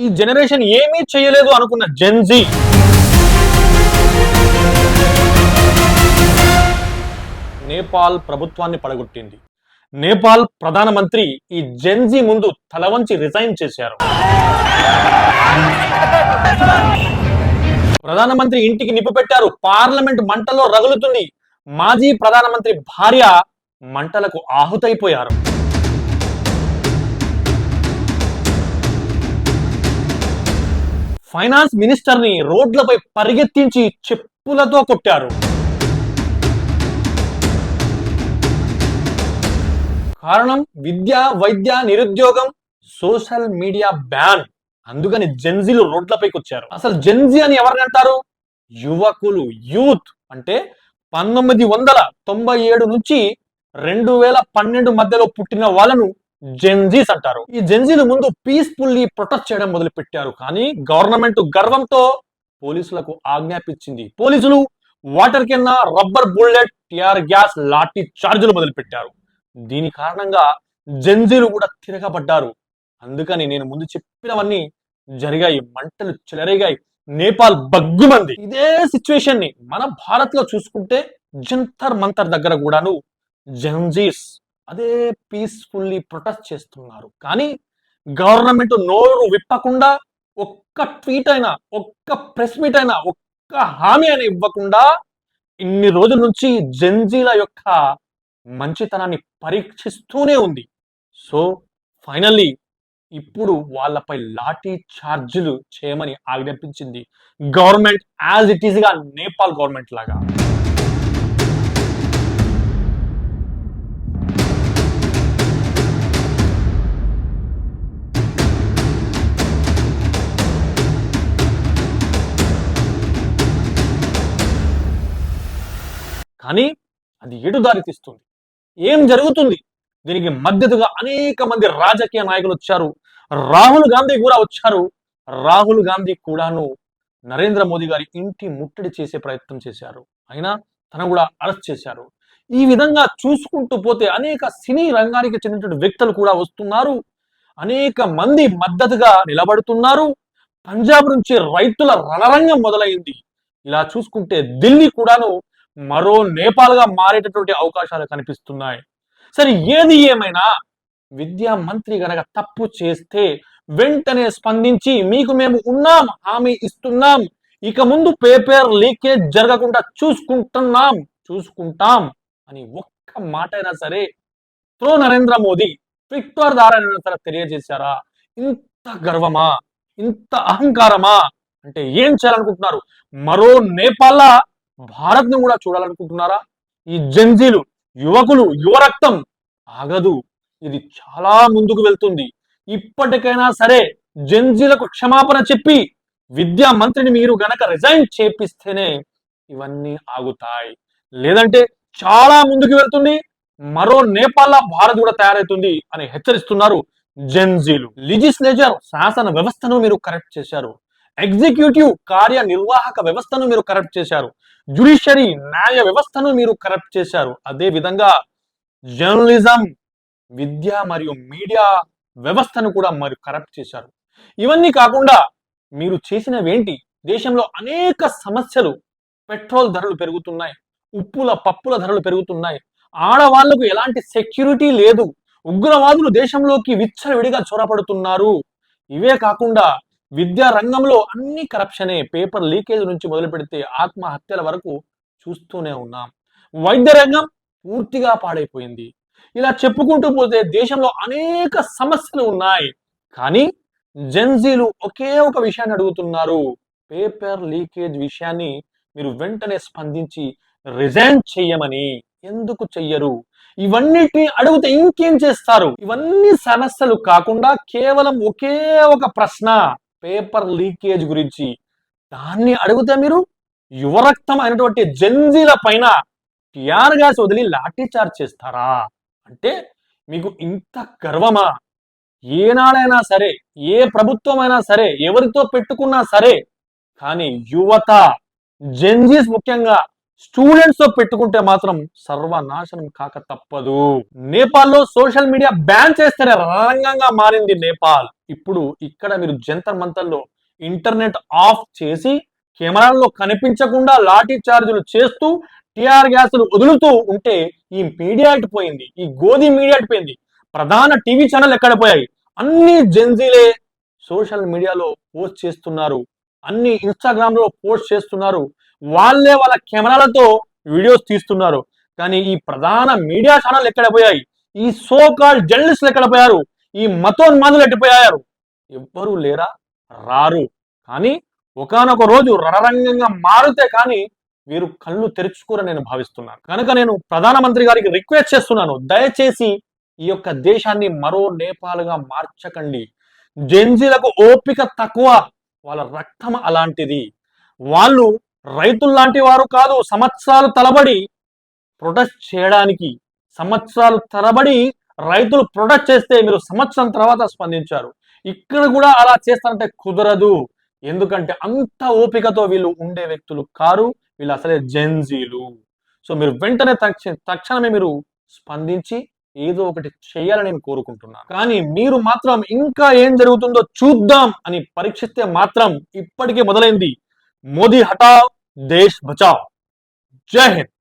ఈ జనరేషన్ ఏమీ చేయలేదు అనుకున్న జెన్జీ నేపాల్ ప్రభుత్వాన్ని పడగొట్టింది. నేపాల్ ప్రధానమంత్రి ఈ జెన్జీ ముందు తలవంచి రిజైన్ చేశారు. ప్రధానమంత్రి ఇంటికి నిప్పు పెట్టారు. పార్లమెంట్ మంటల్లో రగులుతుంది. మాజీ ప్రధానమంత్రి భార్య మంటలకు ఆహుతైపోయారు. ఫైనాన్స్ మినిస్టర్ ని రోడ్లపై పరిగెత్తించి చెప్పులతో కొట్టారు. కారణం విద్య, వైద్య, నిరుద్యోగం, సోషల్ మీడియా బ్యాన్. అందుకని జెన్జీలు రోడ్లపైకి వచ్చారు. అసలు జెన్జీ అని ఎవరిని అంటారు? యువకులు, యూత్. అంటే 1997 నుంచి 2012 మధ్యలో పుట్టిన వాళ్ళను జెన్జీస్ అంటారు. ఈ జెన్జీలు ముందు పీస్ఫుల్లీ ప్రొటెస్ట్ చేయడం మొదలు పెట్టారు. కానీ గవర్నమెంట్ గర్వంతో పోలీసులకు ఆజ్ఞాపించింది. పోలీసులు వాటర్ కింద rubber bullet, tear gas, lathi చార్జీలు మొదలు పెట్టారు. దీని కారణంగా జెన్జీలు కూడా తిరగబడ్డారు. అందుకని నేను ముందు చెప్పినవన్నీ జరిగాయి. మంటలు చెలరేగాయి. నేపాల్ బగ్గుమంది. ఇదే సిచ్యువేషన్ ని మన భారత్ లో చూసుకుంటే జంతర్ మంతర్ దగ్గర కూడాను జెన్జీస్ అదే పీస్ఫుల్లీ ప్రొటెస్ట్ చేస్తున్నారు. కానీ గవర్నమెంట్ నోరు విప్పకుండా, ఒక్క ట్వీట్ అయినా, ఒక్క ప్రెస్ మీట్ అయినా, ఒక్క హామీ అయినా ఇవ్వకుండా ఇన్ని రోజుల నుంచి జెన్జీల యొక్క మంచితనాన్ని పరీక్షిస్తూనే ఉంది. సో ఫైనల్లీ ఇప్పుడు వాళ్ళపై లాఠీ చార్జీలు చేయమని ఆజ్ఞాపించింది గవర్నమెంట్, యాజ్ ఇట్ ఈస్ గా నేపాల్ గవర్నమెంట్ లాగా. కానీ అది ఎటు దారి తీస్తుంది? ఏం జరుగుతుంది? దీనికి మద్దతుగా అనేక మంది రాజకీయ నాయకులు వచ్చారు. రాహుల్ గాంధీ కూడా వచ్చారు. రాహుల్ గాంధీ కూడాను నరేంద్ర మోదీ గారి ఇంటి ముట్టడి చేసే ప్రయత్నం చేశారు. అయినా తన కూడా అరెస్ట్ చేశారు. ఈ విధంగా చూసుకుంటూ పోతే అనేక సినీ రంగానికి చెందినటువంటి వ్యక్తులు కూడా వస్తున్నారు. అనేక మంది మద్దతుగా నిలబడుతున్నారు. పంజాబ్ నుంచి రైతుల రణరంగం మొదలైంది. ఇలా చూసుకుంటే ఢిల్లీ కూడాను మరో నేపాల్ గా మారేటటువంటి అవకాశాలు కనిపిస్తున్నాయి. సరే, ఏది ఏమైనా విద్యా మంత్రి గనక తప్పు చేస్తే వెంటనే స్పందించి మీకు మేము ఉన్నాం, హామీ ఇస్తున్నాం, ఇక ముందు పేపర్ లీకేజ్ జరగకుండా చూసుకుంటాం అని ఒక్క మాట అయినా సరే త్రో నరేంద్ర మోదీ ట్విట్టర్ ద్వారా సరే తెలియజేశారా? ఇంత గర్వమా, ఇంత అహంకారమా? అంటే ఏం చేయాలనుకుంటున్నారు? మరో నేపాల్ భారత్ ను కూడా చూడాలనుకుంటున్నారా? ఈ జెన్జీలు, యువకులు, యువరక్తం ఆగదు. ఇది చాలా ముందుకు వెళ్తుంది. ఇప్పటికైనా సరే జెన్జీలకు క్షమాపణ చెప్పి విద్యా మంత్రిని మీరు గనక రిజైన్ చేపిస్తేనే ఇవన్నీ ఆగుతాయి. లేదంటే చాలా ముందుకు వెళ్తుంది. మరో నేపాల్ భారత్ కూడా తయారవుతుంది అని హెచ్చరిస్తున్నారు జెన్జీలు. లెజిస్లేచర్ శాసన వ్యవస్థను మీరు కరెక్ట్ చేశారు. ఎగ్జిక్యూటివ్ కార్యనిర్వాహక వ్యవస్థను మీరు కరప్ట్ చేశారు. జ్యుడిషియరీ న్యాయ వ్యవస్థను మీరు కరప్ట్ చేశారు. అదే విధంగా జర్నలిజం, విద్య మరియు మీడియా వ్యవస్థను కూడా మరి కరప్ట్ చేశారు. ఇవన్నీ కాకుండా మీరు చేసినవేంటి? దేశంలో అనేక సమస్యలు. పెట్రోల్ ధరలు పెరుగుతున్నాయి, ఉప్పుల పప్పుల ధరలు పెరుగుతున్నాయి, ఆడవాళ్లకు ఎలాంటి సెక్యూరిటీ లేదు, ఉగ్రవాదులు దేశంలోకి విచ్చలవిడిగా చొరపడుతున్నారు. ఇవే కాకుండా విద్యా రంగంలో అన్ని కరప్షనే. పేపర్ లీకేజ్ నుంచి మొదలు పెడితే ఆత్మహత్యల వరకు చూస్తూనే ఉన్నాం. వైద్య రంగం పూర్తిగా పాడైపోయింది. ఇలా చెప్పుకుంటూ పోతే దేశంలో అనేక సమస్యలు ఉన్నాయి. కానీ జెన్జీలు ఒకే ఒక విషయాన్ని అడుగుతున్నారు. పేపర్ లీకేజ్ విషయాన్ని మీరు వెంటనే స్పందించి రిజైన్ చెయ్యమని. ఎందుకు చెయ్యరు? ఇవన్నిటిని అడిగితే ఇంకేం చేస్తారు? ఇవన్నీ సమస్యలు కాకుండా కేవలం ఒకే ఒక ప్రశ్న, పేపర్ లీకేజ్ గురించి. దాన్ని అడిగితే మీరు యువరక్తం అయినటువంటి జెన్జీల పైన టియార్ గ్యాస్ వదిలి లాఠీ చార్జ్ చేస్తారా? అంటే మీకు ఇంత గర్వమా? ఏనాడైనా సరే, ఏ ప్రభుత్వం అయినా సరే, ఎవరితో పెట్టుకున్నా సరే, కానీ యువత, జెన్జీస్ ముఖ్యంగా స్టూడెంట్స్ తో పెట్టుకుంటే మాత్రం సర్వనాశనం కాక తప్పదు. నేపాల్లో సోషల్ మీడియా బ్యాన్ చేస్తేనే రణరంగంగా మారింది నేపాల్. ఇప్పుడు ఇక్కడ మీరు జంతర్ మంతర్లో ఇంటర్నెట్ ఆఫ్ చేసి కెమెరాల్లో కనిపించకుండా లాఠీ చార్జీలు చేస్తూ టిఆర్ గ్యాసులు వదులుతూ ఉంటే ఈ మీడియా పోయింది, ఈ గోధి మీడియా పోయింది, ప్రధాన టీవీ ఛానల్ ఎక్కడ పోయాయి? అన్ని జెన్జీలే సోషల్ మీడియాలో పోస్ట్ చేస్తున్నారు, అన్ని ఇన్స్టాగ్రామ్ లో పోస్ట్ చేస్తున్నారు, వాళ్ళే వాళ్ళ కెమెరాలతో వీడియోస్ తీస్తున్నారు. కానీ ఈ ప్రధాన మీడియా ఛానల్ ఎక్కడ పోయాయి? ఈ సో కాల్డ్ జర్నలిస్టులు ఎక్కడ పోయారు? ఈ మతోన్మాదులు ఎట్టిపోయారు? ఎవ్వరూ లేరా? రారు. కానీ ఒకానొక రోజు రణరంగంగా మారితే కానీ వీరు కళ్ళు తెరుచుకోరని నేను భావిస్తున్నాను. కనుక నేను ప్రధానమంత్రి గారికి రిక్వెస్ట్ చేస్తున్నాను, దయచేసి ఈ యొక్క దేశాన్ని మరో నేపాల్గా మార్చకండి. జెన్జీలకు ఓపిక తక్కువ, వాళ్ళ రక్తం అలాంటిది. వాళ్ళు రైతుల్లాంటి వారు కాదు. సంవత్సరాలు తరబడి ప్రొటెస్ట్ చేయడానికి, సంవత్సరాలు తరబడి రైతులు ప్రొటెస్ట్ చేస్తే మీరు సంవత్సరం తర్వాత స్పందించారు. ఇక్కడ కూడా అలా చేస్తారంటే కుదరదు. ఎందుకంటే అంత ఓపికతో వీళ్ళు ఉండే వ్యక్తులు కారు, వీళ్ళు అసలే జెన్జీలు. సో మీరు వెంటనే తక్షణమే మీరు స్పందించి ఏదో ఒకటి చేయాలని నేను కోరుకుంటున్నాను. కానీ మీరు మాత్రం ఇంకా ఏం జరుగుతుందో చూద్దాం అని పరీక్షిస్తే మాత్రం ఇప్పటికే మొదలైంది. మోదీ హటావ్, దేశ్ బచావ్. జై హింద్.